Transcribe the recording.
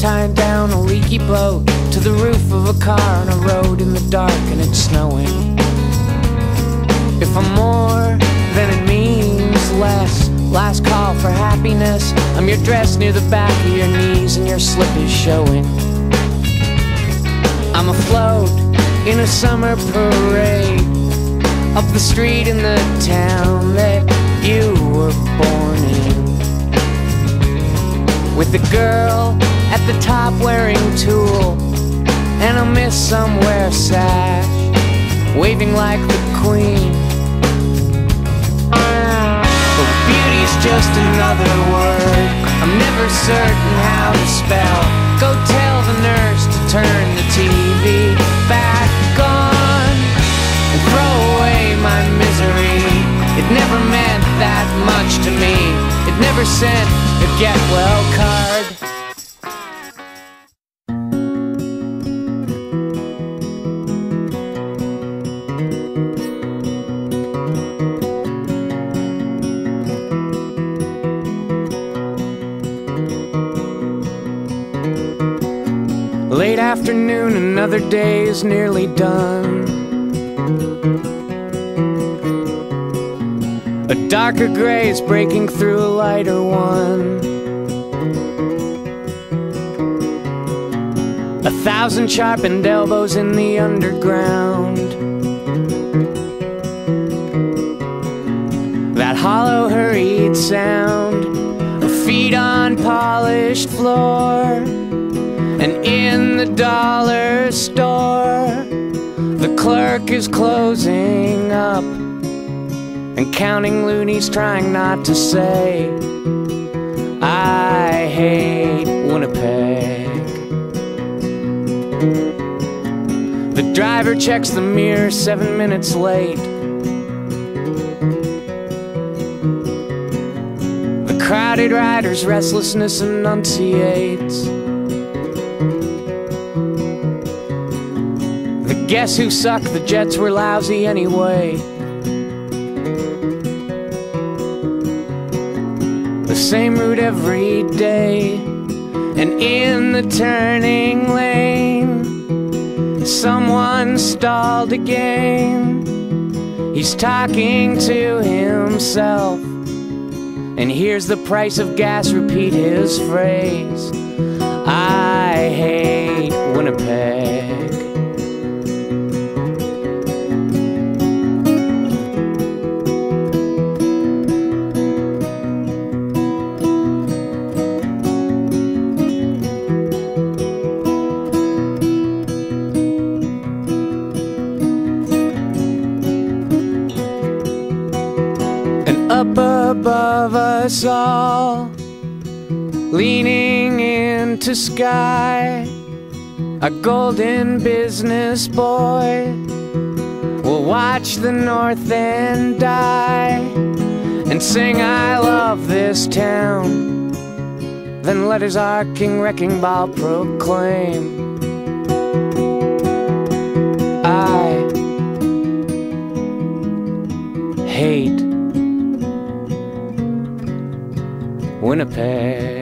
tied down a leaky boat to the roof of a car on a road in the dark and it's snowing. If I'm more, then it means less. Last call for happiness. I'm your dress near the back of your knees and your slip is showing. I'm afloat in a summer parade up the street in the town that you were born in, with the girl at the top wearing tulle and a miss somewhere sash waving like the queen. But beauty's just another word I'm never certain how to spell. Go tell the nurse to turn the TV back on and throw away my misery. It never meant that much to me. It never sent a get well card. Late afternoon, another day is nearly done. A darker gray is breaking through a lighter one. 1,000 sharpened elbows in the underground. That hollow, hurried sound of feet on polished floor. And in the dollar store, the clerk is closing up and counting loonies, trying not to say, I hate Winnipeg. The driver checks the mirror 7 minutes late. The crowded rider's restlessness enunciates. Guess who sucked? The Jets were lousy anyway. The same route every day. And in the turning lane, someone stalled again. He's talking to himself and hears the price of gas repeat his phrase, I hate Winnipeg. Up above us all, leaning into sky, a golden business boy will watch the north end die and sing I love this town, then let his arcing wrecking ball proclaim, I hate Winnipeg.